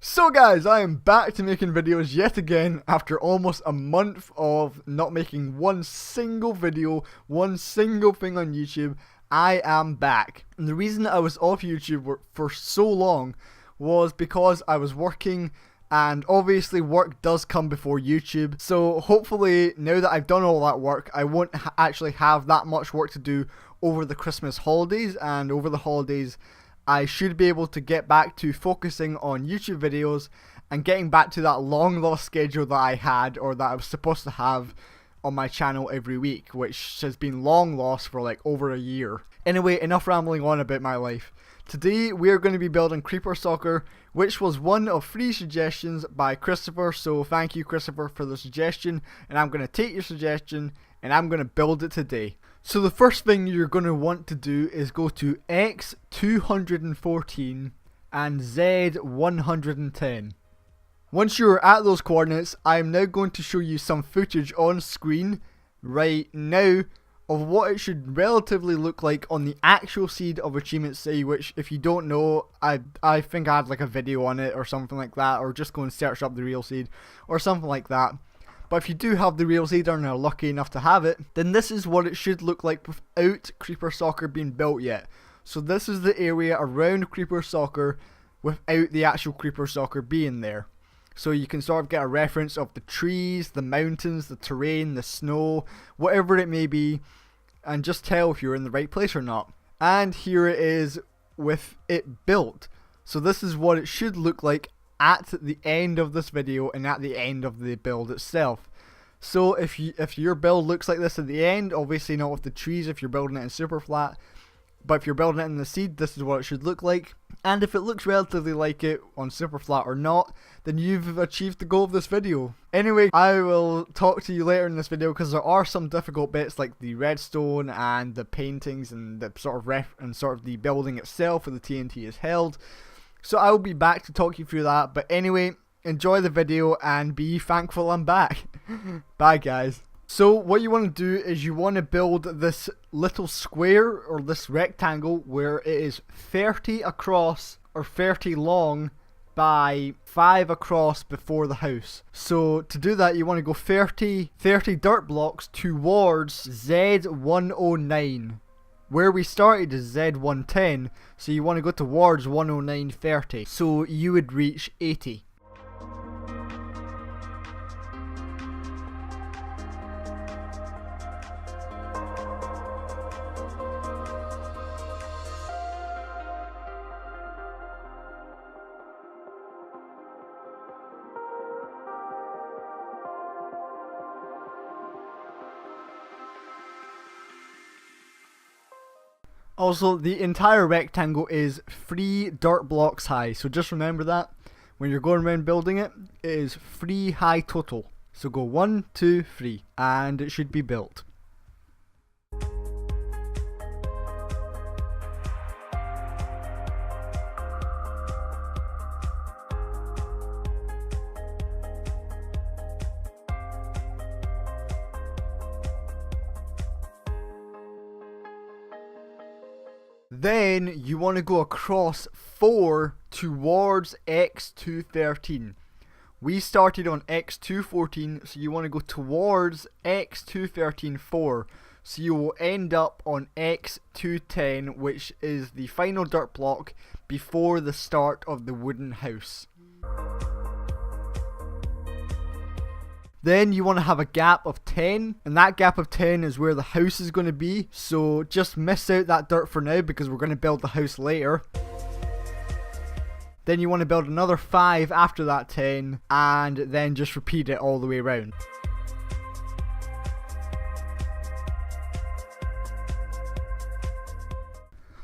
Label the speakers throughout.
Speaker 1: So guys, I am back to making videos yet again after almost a month of not making one single video, one single thing on YouTube. I am back. And the reason that I was off YouTube for so long was because I was working, and obviously work does come before YouTube. So hopefully now that I've done all that work, I won't actually have that much work to do over the Christmas holidays, and over the holidays I should be able to get back to focusing on YouTube videos and getting back to that long lost schedule that I had, or that I was supposed to have on my channel every week, which has been long lost for like over a year. Anyway, enough rambling on about my life. Today we are going to be building Creeper Soccer, which was one of 3 suggestions by Christopher, so thank you Christopher for the suggestion, and I'm going to take your suggestion and I'm going to build it today. So the first thing you're going to want to do is go to X214 and Z110. Once you're at those coordinates, I am now going to show you some footage on screen right now of what it should relatively look like on the actual seed of Achievement City, which if you don't know, I think I had like a video on it or something like that, or just go and search up the real seed or something like that. But if you do have the real seed and are lucky enough to have it, then this is what it should look like without Creeper Soccer being built yet. So this is the area around Creeper Soccer without the actual Creeper Soccer being there. So you can sort of get a reference of the trees, the mountains, the terrain, the snow, whatever it may be, and just tell if you're in the right place or not. And here it is with it built. So this is what it should look like at the end of this video and at the end of the build itself. So if your build looks like this at the end, obviously not with the trees if you're building it in super flat, but if you're building it in the seed, this is what it should look like. And if it looks relatively like it on super flat or not, then you've achieved the goal of this video. Anyway, I will talk to you later in this video because there are some difficult bits like the redstone and the paintings and the sort of the building itself where the TNT is held. So I will be back to talk you through that. But anyway, enjoy the video and be thankful I'm back. Bye guys. So what you want to do is you want to build this little square or this rectangle where it is 30 across or 30 long by 5 across before the house. So to do that you want to go 30 dirt blocks towards Z109. Where we started is Z110, so you want to go towards 109.30, so you would reach 80. Also, the entire rectangle is 3 dirt blocks high, so just remember that when you're going around building it, it is 3 high total. So go 1, 2, 3, and it should be built. Then you want to go across 4 towards X213. We started on X214, so you want to go towards X213 4. So you will end up on X210, which is the final dirt block before the start of the wooden house. Then you want to have a gap of 10, and that gap of 10 is where the house is going to be, so just miss out that dirt for now because we're going to build the house later. Then you want to build another 5 after that 10, and then just repeat it all the way around.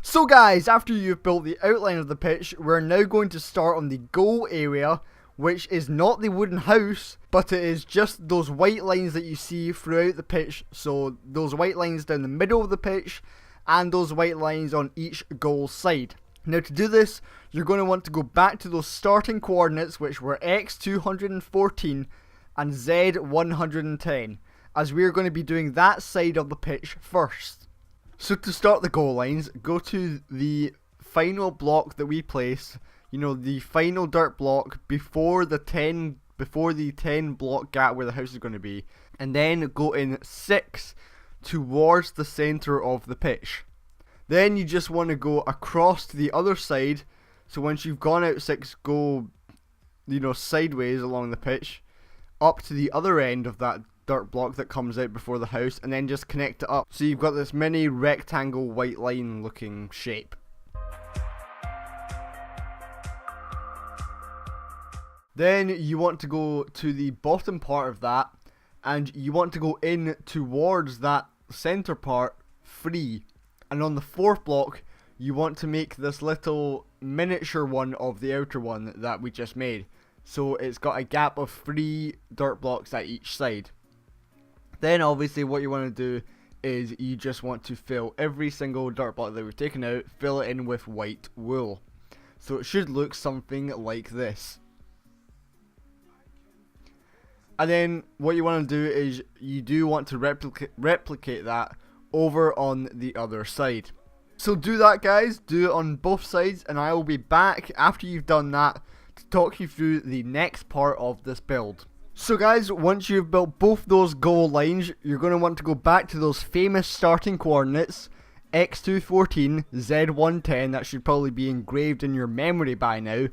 Speaker 1: So guys, after you've built the outline of the pitch, we're now going to start on the goal area, which is not the wooden house, but it is just those white lines that you see throughout the pitch. So those white lines down the middle of the pitch and those white lines on each goal side. Now to do this, you're going to want to go back to those starting coordinates, which were X214 and Z110, as we're going to be doing that side of the pitch first. So to start the goal lines, go to the final block that we place. you know, the final dirt block before the 10 block gap where the house is going to be, and then go in 6 towards the center of the pitch. Then you just want to go across to the other side. So once you've gone out 6, go, you know, sideways along the pitch up to the other end of that dirt block that comes out before the house, and then just connect it up. So you've got this mini rectangle white line looking shape. Then you want to go to the bottom part of that, and you want to go in towards that center part free. And on the 4th block, you want to make this little miniature one of the outer one that we just made. So it's got a gap of 3 dirt blocks at each side. Then obviously what you want to do is you just want to fill every single dirt block that we've taken out, fill it in with white wool. So it should look something like this. And then what you want to do is you do want to replicate that over on the other side. So do that, guys, do it on both sides, and I will be back after you've done that to talk you through the next part of this build. So guys, once you've built both those goal lines, you're going to want to go back to those famous starting coordinates, x214, z110, that should probably be engraved in your memory by now.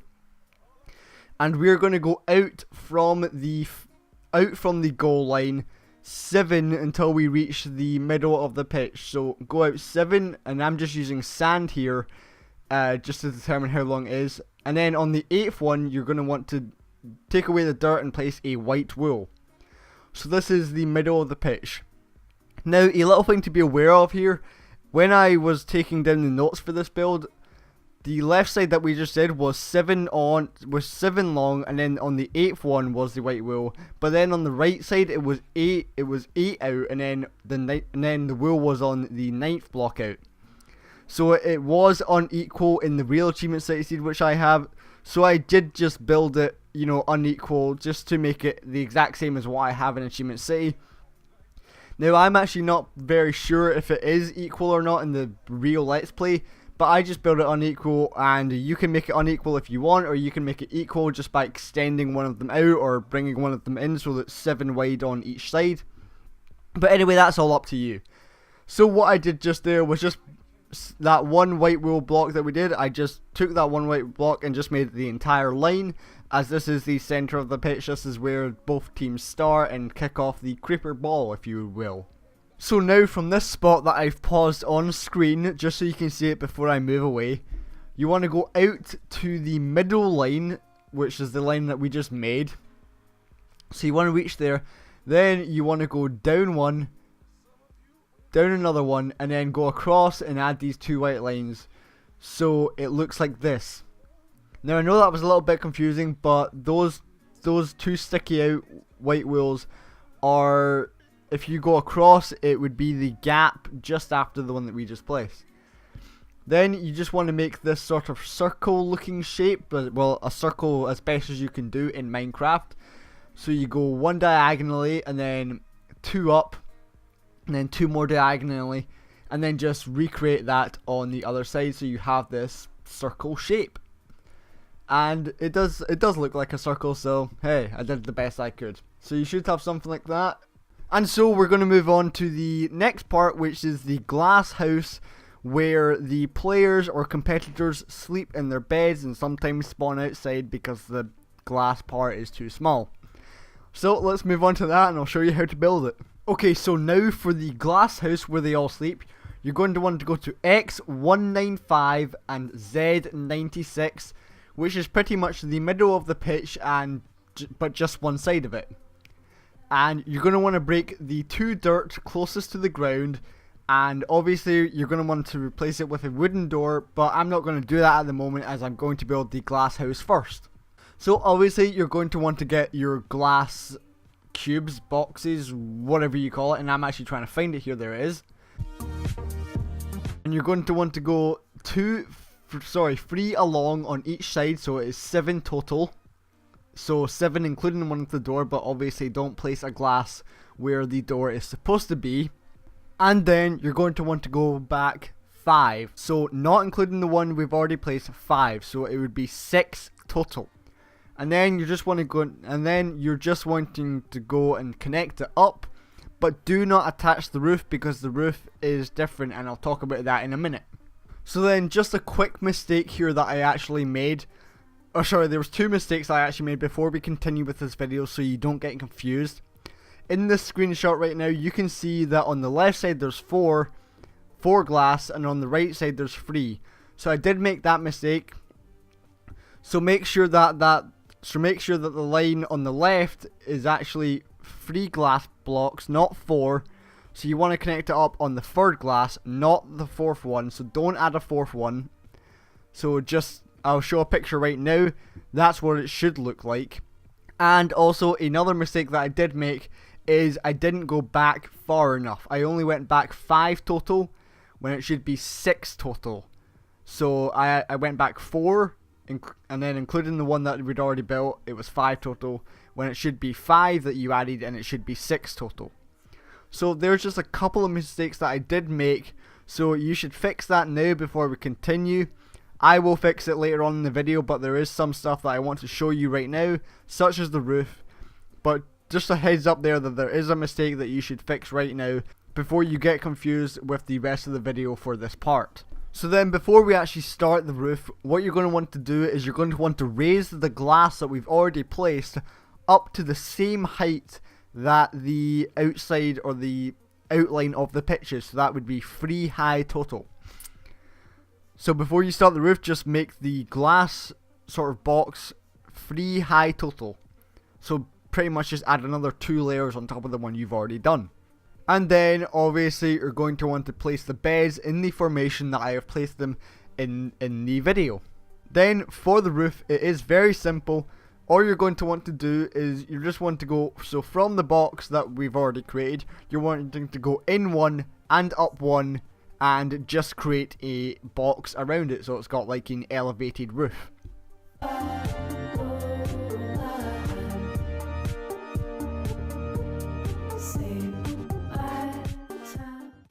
Speaker 1: And we're going to go out from the goal line 7 until we reach the middle of the pitch. So go out 7, and I'm just using sand here just to determine how long it is. And then on the 8th one, you're going to want to take away the dirt and place a white wool. So this is the middle of the pitch. Now, a little thing to be aware of here, when I was taking down the notes for this build, the left side that we just did was 7 long, and then on the 8th one was the white wool. But then on the right side it was 8 out, and then the wool was on the 9th block out. So it was unequal in the real Achievement City seed which I have. So I did just build it, you know, unequal, just to make it the exact same as what I have in Achievement City. Now I'm actually not very sure if it is equal or not in the real Let's Play, but I just built it unequal, and you can make it unequal if you want, or you can make it equal just by extending one of them out or bringing one of them in so that it's 7 wide on each side. But anyway, that's all up to you. So what I did just there was just that one white wool block that we did. I just took that one white block and just made the entire line, as this is the center of the pitch. This is where both teams start and kick off the creeper ball, if you will. So now from this spot that I've paused on screen, just so you can see it before I move away, you want to go out to the middle line, which is the line that we just made. So you want to reach there, then you want to go down one, down another one, and then go across and add these 2 white lines. So it looks like this. Now I know that was a little bit confusing, but those 2 sticky out white wheels are, if you go across, it would be the gap just after the one that we just placed. Then you just want to make this sort of circle looking shape, but well, a circle as best as you can do in Minecraft. So you go 1 diagonally, and then 2 up, and then 2 more diagonally, and then just recreate that on the other side so you have this circle shape. And it does look like a circle, so hey, I did the best I could. So you should have something like that. And so we're going to move on to the next part, which is the glass house, where the players or competitors sleep in their beds and sometimes spawn outside because the glass part is too small. So let's move on to that, and I'll show you how to build it. Okay, so now for the glass house where they all sleep, you're going to want to go to X195 and Z96, which is pretty much the middle of the pitch, but just one side of it. And you're going to want to break the 2 dirt closest to the ground, and obviously you're going to want to replace it with a wooden door, but I'm not going to do that at the moment as I'm going to build the glass house first. So obviously you're going to want to get your glass cubes, boxes, whatever you call it, and I'm actually trying to find it here. There it is. And you're going to want to go 3 along on each side, so it is 7 total. So 7 including one with the door, but obviously don't place a glass where the door is supposed to be. And then you're going to want to go back 5. So not including the one we've already placed, 5. So it would be 6 total. And then you just want to go, and then you're just wanting to go and connect it up, but do not attach the roof because the roof is different, and I'll talk about that in a minute. So then, just a quick mistake here that I actually made. Oh, sorry, there was 2 mistakes I actually made before we continue with this video, so you don't get confused. In this screenshot right now, you can see that on the left side there's 4 glass, and on the right side there's 3. So I did make that mistake. So make sure that the line on the left is actually 3 glass blocks, not 4. So you want to connect it up on the 3rd glass, not the 4th one. So don't add a 4th one. So I'll show a picture right now. That's what it should look like. And also another mistake that I did make is I didn't go back far enough. I only went back 5 total when it should be 6 total. So I went back 4. And then including the one that we'd already built, it was 5 total, when it should be 5 that you added, and it should be 6 total. So there's just a couple of mistakes that I did make, so you should fix that now before we continue. I will fix it later on in the video, but there is some stuff that I want to show you right now, such as the roof. But just a heads up there that there is a mistake that you should fix right now before you get confused with the rest of the video for this part. So then, before we actually start the roof, what you're going to want to do is you're going to want to raise the glass that we've already placed up to the same height that the outside or the outline of the pitch is. So that would be 3 high total. So before you start the roof, just make the glass sort of box 3 high total. So pretty much just add another 2 layers on top of the one you've already done. And then obviously you're going to want to place the beds in the formation that I have placed them in the video. Then for the roof, it is very simple. All you're going to want to do is you just want to go, so from the box that we've already created, you're wanting to go in 1 and up 1 and just create a box around it so it's got like an elevated roof.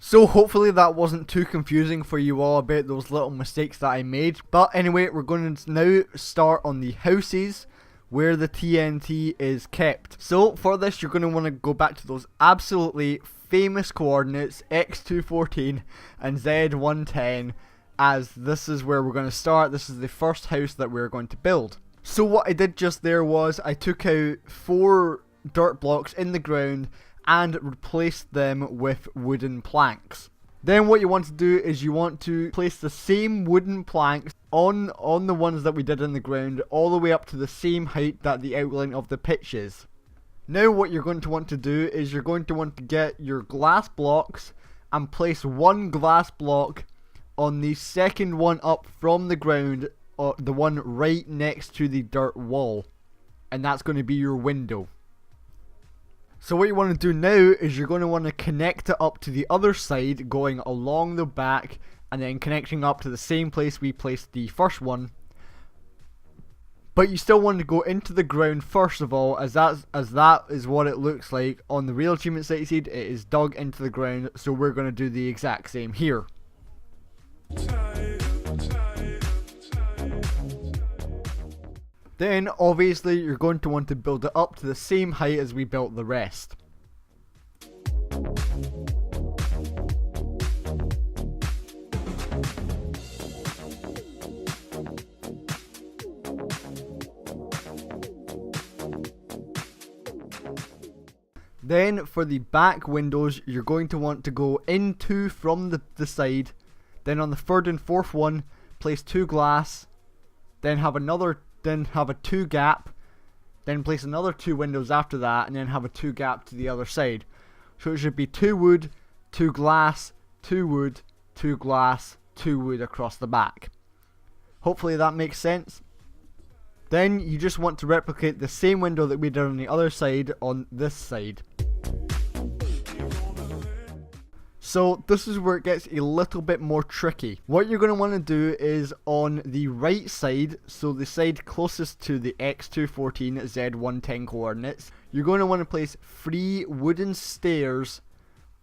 Speaker 1: So hopefully that wasn't too confusing for you all about those little mistakes that I made. But anyway, we're going to now start on the houses where the TNT is kept. So for this, you're going to want to go back to those absolutely famous coordinates x214 and z110, as this is where we're going to start. This is the first house that we're going to build. So what I did just there was I took out 4 dirt blocks in the ground and replaced them with wooden planks. Then what you want to do is you want to place the same wooden planks on the ones that we did in the ground, all the way up to the same height that the outline of the pitch is. Now what you're going to want to do is you're going to want to get your glass blocks and place 1 glass block on the second one up from the ground, or the one right next to the dirt wall, and that's going to be your window. So what you want to do now is you're going to want to connect it up to the other side, going along the back and then connecting up to the same place we placed the first one. But you still want to go into the ground first of all, as that is what it looks like on the real achievement site seed. It is dug into the ground, so we're going to do the exact same here. Then obviously you're going to want to build it up to the same height as we built the rest. Then for the back windows, you're going to want to go in 2 from the side. Then on the 3rd and 4th one, place 2 glass. Then have a 2 gap. Then place another 2 windows after that, and then have a 2 gap to the other side. So it should be 2 wood, 2 glass, 2 wood, 2 glass, 2 wood across the back. Hopefully that makes sense. Then you just want to replicate the same window that we did on the other side on this side. So this is where it gets a little bit more tricky. What you're going to want to do is on the right side, so the side closest to the x214 z110 coordinates, you're going to want to place 3 wooden stairs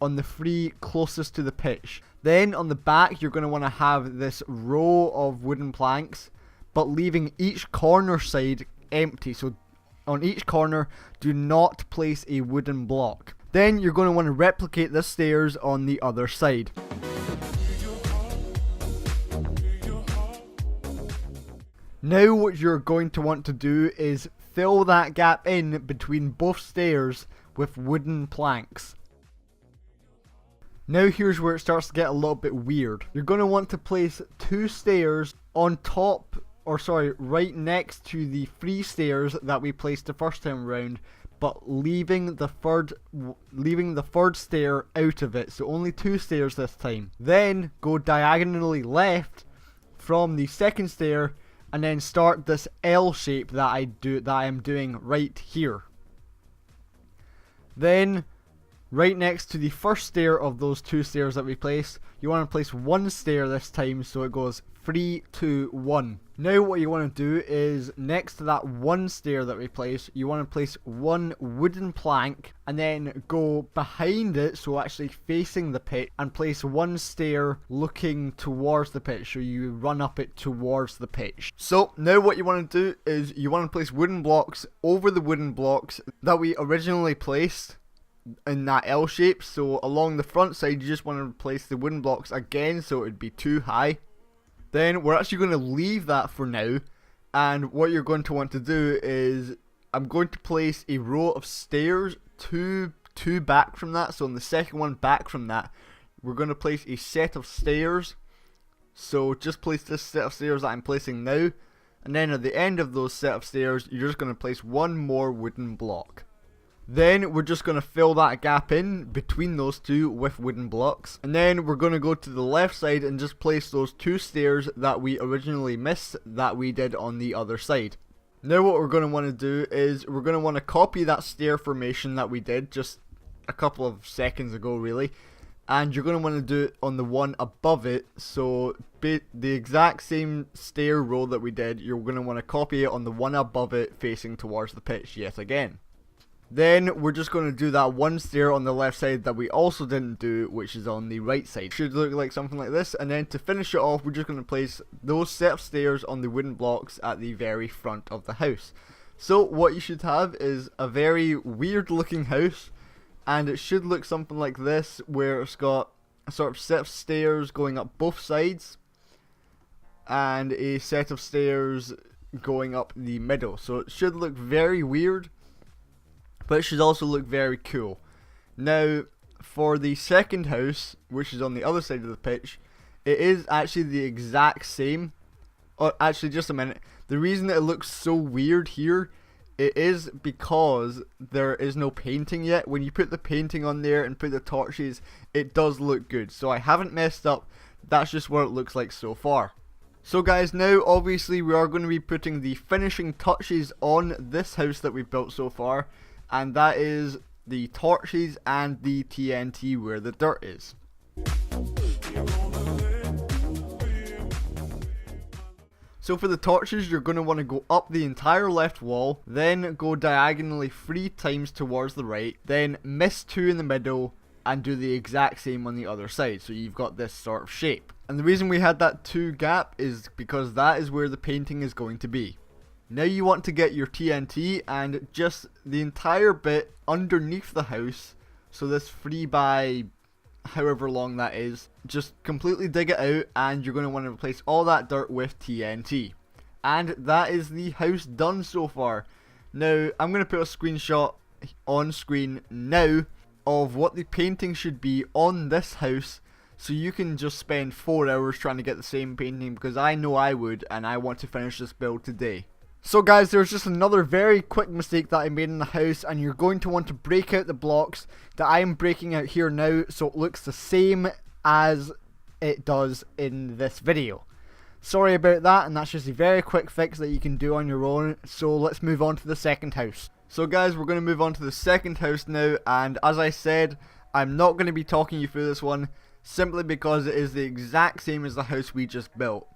Speaker 1: on the 3 closest to the pitch. Then on the back you're going to want to have this row of wooden planks, but leaving each corner side empty. So on each corner, do not place a wooden block. Then you're going to want to replicate the stairs on the other side. Now what you're going to want to do is fill that gap in between both stairs with wooden planks. Now here's where it starts to get a little bit weird. You're going to want to place 2 stairs on top, right next to the 3 stairs that we placed the first time around, but leaving the third stair out of it, so only 2 stairs this time. Then go diagonally left from the second stair and then start this L shape that I am doing right here. Then right next to the first stair of those 2 stairs that we placed, you want to place 1 stair this time, so it goes 3, 2, 1. Now what you want to do is, next to that 1 stair that we placed, you want to place 1 wooden plank and then go behind it, so actually facing the pitch, and place 1 stair looking towards the pitch, so you run up it towards the pitch. So now what you want to do is you want to place wooden blocks over the wooden blocks that we originally placed in that L shape. So along the front side you just want to place the wooden blocks again, so it would be too high. Then we're actually going to leave that for now, and what you're going to want to do is, I'm going to place a row of stairs two back from that. So on the second one back from that, we're going to place a set of stairs. So just place this set of stairs that I'm placing now, and then at the end of those set of stairs you're just going to place 1 more wooden block. Then we're just going to fill that gap in between those 2 with wooden blocks. And then we're going to go to the left side and just place those 2 stairs that we originally missed that we did on the other side. Now what we're going to want to do is we're going to want to copy that stair formation that we did just a couple of seconds ago really. And you're going to want to do it on the one above it. So the exact same stair row that we did, you're going to want to copy it on the one above it facing towards the pitch yet again. Then we're just going to do that 1 stair on the left side that we also didn't do, which is on the right side. Should look like something like this, and then to finish it off we're just going to place those set of stairs on the wooden blocks at the very front of the house. So what you should have is a very weird looking house, and it should look something like this, where it's got a sort of set of stairs going up both sides and a set of stairs going up the middle. So it should look very weird, but it should also look very cool. Now, for the second house, which is on the other side of the pitch, it is actually the exact same. Oh, actually, just a minute. The reason that it looks so weird here, it is because there is no painting yet. When you put the painting on there and put the torches, it does look good. So I haven't messed up. That's just what it looks like so far. So guys, now obviously we are going to be putting the finishing touches on this house that we've built so far. And that is the torches and the TNT where the dirt is. So for the torches, you're going to want to go up the entire left wall, then go diagonally 3 times towards the right, then miss 2 in the middle, and do the exact same on the other side. So you've got this sort of shape. And the reason we had that 2 gap is because that is where the painting is going to be. Now you want to get your TNT and just the entire bit underneath the house, so this 3 by however long that is, just completely dig it out, and you're going to want to replace all that dirt with TNT. And that is the house done so far. Now I'm going to put a screenshot on screen now of what the painting should be on this house, so you can just spend 4 hours trying to get the same painting, because I know I would, and I want to finish this build today. So guys, there's just another very quick mistake that I made in the house, and you're going to want to break out the blocks that I am breaking out here now, so it looks the same as it does in this video. Sorry about that, and that's just a very quick fix that you can do on your own. So let's move on to the second house. So guys, we're going to move on to the second house now, and as I said, I'm not going to be talking you through this one, simply because it is the exact same as the house we just built,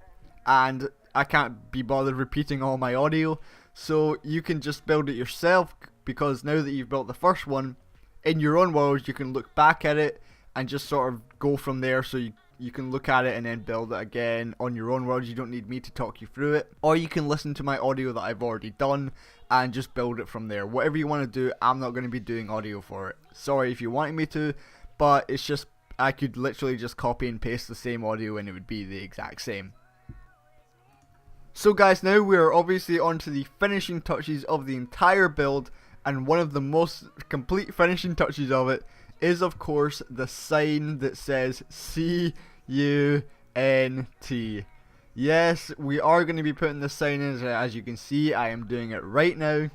Speaker 1: and I can't be bothered repeating all my audio, so you can just build it yourself, because now that you've built the first one, in your own world you can look back at it and just sort of go from there, so you can look at it and then build it again on your own words. You don't need me to talk you through it. Or you can listen to my audio that I've already done and just build it from there. Whatever you want to do, I'm not going to be doing audio for it. Sorry if you wanted me to, but it's just, I could literally just copy and paste the same audio and it would be the exact same. So guys, now we are obviously on to the finishing touches of the entire build, and one of the most complete finishing touches of it is of course the sign that says CUNT. Yes, we are going to be putting this sign in, as you can see. I am doing it right now.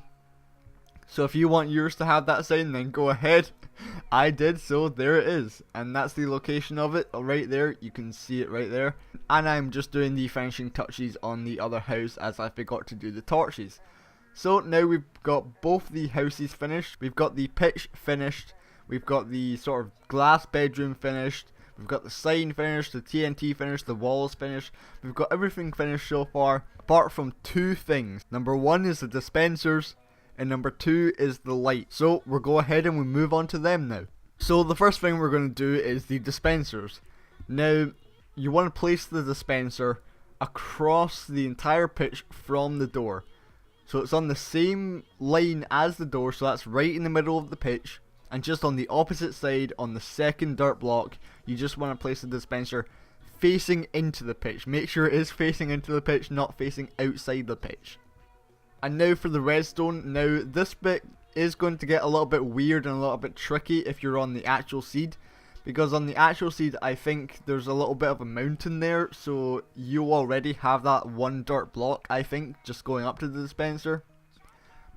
Speaker 1: So if you want yours to have that sign, then go ahead. I did, so there it is. And that's the location of it right there. You can see it right there. And I'm just doing the finishing touches on the other house, as I forgot to do the torches. So now we've got both the houses finished. We've got the pitch finished. We've got the sort of glass bedroom finished. We've got the sign finished, the TNT finished, the walls finished. We've got everything finished so far, apart from two things. Number one is the dispensers, and number two is the light. So we'll go ahead and we move on to them now. So the first thing we're going to do is the dispensers. Now, you want to place the dispenser across the entire pitch from the door. So it's on the same line as the door, so that's right in the middle of the pitch. And just on the opposite side, on the second dirt block, you just want to place the dispenser facing into the pitch. Make sure it is facing into the pitch, not facing outside the pitch. And now for the redstone. Now this bit is going to get a little bit weird and a little bit tricky if you're on the actual seed. Because on the actual seed, I think there's a little bit of a mountain there. So you already have that one dirt block, I think, just going up to the dispenser.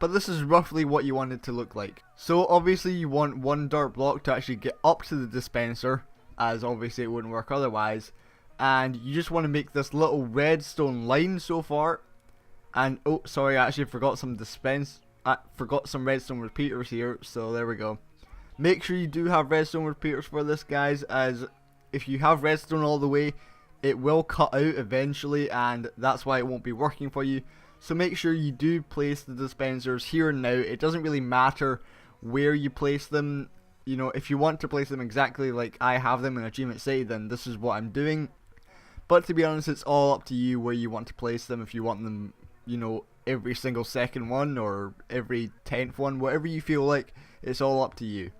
Speaker 1: But this is roughly what you want it to look like. So obviously you want one dirt block to actually get up to the dispenser, as obviously it wouldn't work otherwise. And you just want to make this little redstone line so far. And oh, sorry, I actually forgot some redstone repeaters here, so there we go. Make sure you do have redstone repeaters for this, guys, as if you have redstone all the way, it will cut out eventually, and that's why it won't be working for you. So make sure you do place the dispensers here and now. It doesn't really matter where you place them. You know, if you want to place them exactly like I have them in Achievement City, then this is what I'm doing. But to be honest, it's all up to you where you want to place them. If you want them, you know, every single second one or every 10th one, whatever you feel like, it's all up to you.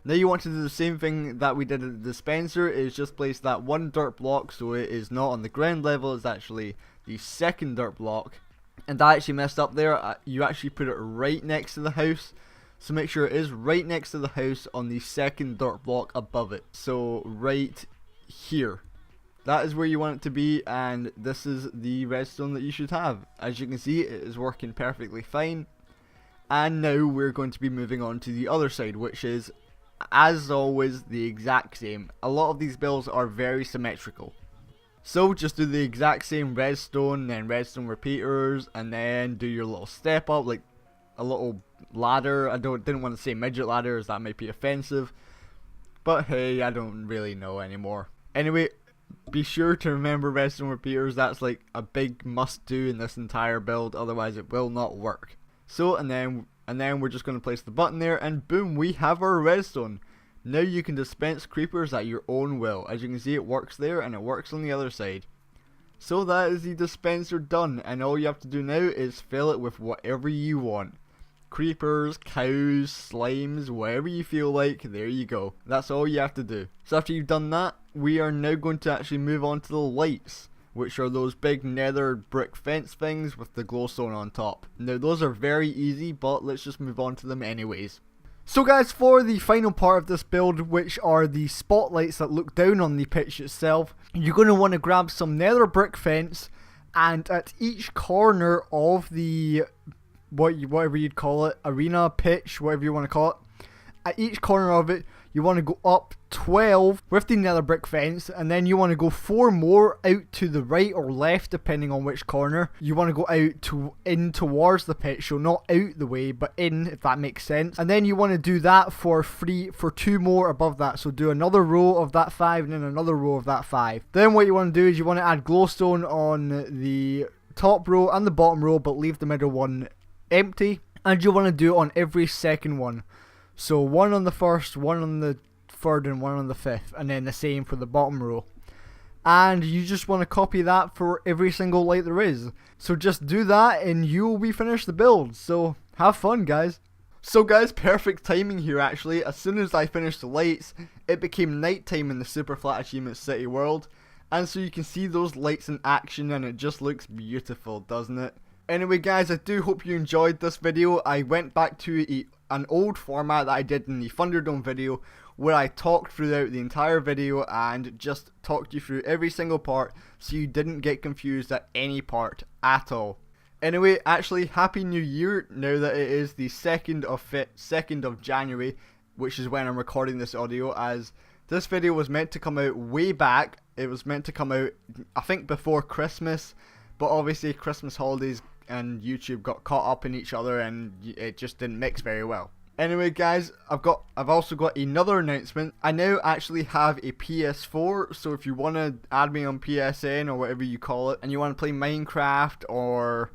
Speaker 1: Now you want to do the same thing that we did at the dispenser, is just place that one dirt block so it is not on the ground level, it's actually the second dirt block. And I actually messed up there. You actually put it right next to the house. So make sure it is right next to the house on the second dirt block above it. So right here. That is where you want it to be, and this is the redstone that you should have. As you can see, it is working perfectly fine. And now we're going to be moving on to the other side, which is, as always, the exact same. A lot of these builds are very symmetrical. So just do the exact same redstone, then redstone repeaters, and then do your little step up, like a little ladder. I didn't want to say midget ladder, as that might be offensive. But hey, I don't really know anymore. Anyway, be sure to remember redstone repeaters. That's like a big must do in this entire build, otherwise it will not work. So and then we're just going to place the button there, and boom, we have our redstone. Now you can dispense creepers at your own will. As you can see, it works there and it works on the other side. So that is the dispenser done, and all you have to do now is fill it with whatever you want. Creepers, cows, slimes, whatever you feel like, there you go. That's all you have to do. So after you've done that, we are now going to actually move on to the lights, which are those big nether brick fence things with the glowstone on top. Now those are very easy, but let's just move on to them anyways. So guys, for the final part of this build, which are the spotlights that look down on the pitch itself, you're going to want to grab some nether brick fence, and at each corner of the, whatever you'd call it, arena, pitch, whatever you want to call it, at each corner of it, you want to go up 12 with the nether brick fence, and then you want to go 4 more out to the right or left depending on which corner. You want to go out in towards the pitch, so not out the way but in, if that makes sense. And then you want to do that for 2 more above that, so do another row of that 5 and then another row of that 5. Then what you want to do is you want to add glowstone on the top row and the bottom row, but leave the middle one empty. And you want to do it on every second one. So 1 on the first, 1 on the 3rd and 1 on the 5th, and then the same for the bottom row. And you just want to copy that for every single light there is. So just do that and you will be finished the build. So have fun, guys. So guys, perfect timing here actually. As soon as I finished the lights, it became nighttime in the Super Flat Achievement City world. And so you can see those lights in action and it just looks beautiful, doesn't it? Anyway guys, I do hope you enjoyed this video. I went back to an old format that I did in the Thunderdome video, where I talked throughout the entire video and just talked you through every single part so you didn't get confused at any part at all. Anyway, actually, Happy New Year now that it is the 2nd of January, which is when I'm recording this audio, as this video was meant to come out way back. It was meant to come out, I think, before Christmas, but obviously Christmas holidays and YouTube got caught up in each other and it just didn't mix very well. Anyway guys, I've also got another announcement. I now actually have a PS4, so if you want to add me on PSN or whatever you call it, and you want to play Minecraft or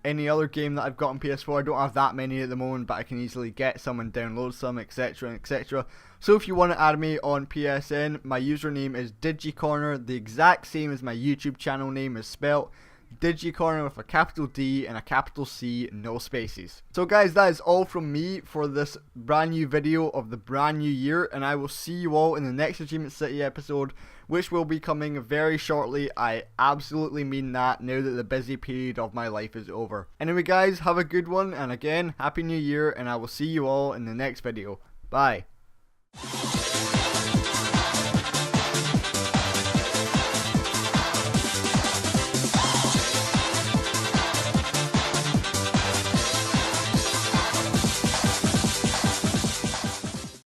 Speaker 1: any other game that I've got on PS4, I don't have that many at the moment, but I can easily get some and download some, etc, etc. So if you want to add me on PSN, my username is DigiCorner, the exact same as my YouTube channel name is spelt. DigiCorner with a capital D and a capital C, no spaces. So guys, that is all from me for this brand new video of the brand new year, and I will see you all in the next Achievement City episode, which will be coming very shortly. I absolutely mean that, now that the busy period of my life is over. Anyway guys, have a good one, and again, Happy New Year, and I will see you all in the next video. Bye.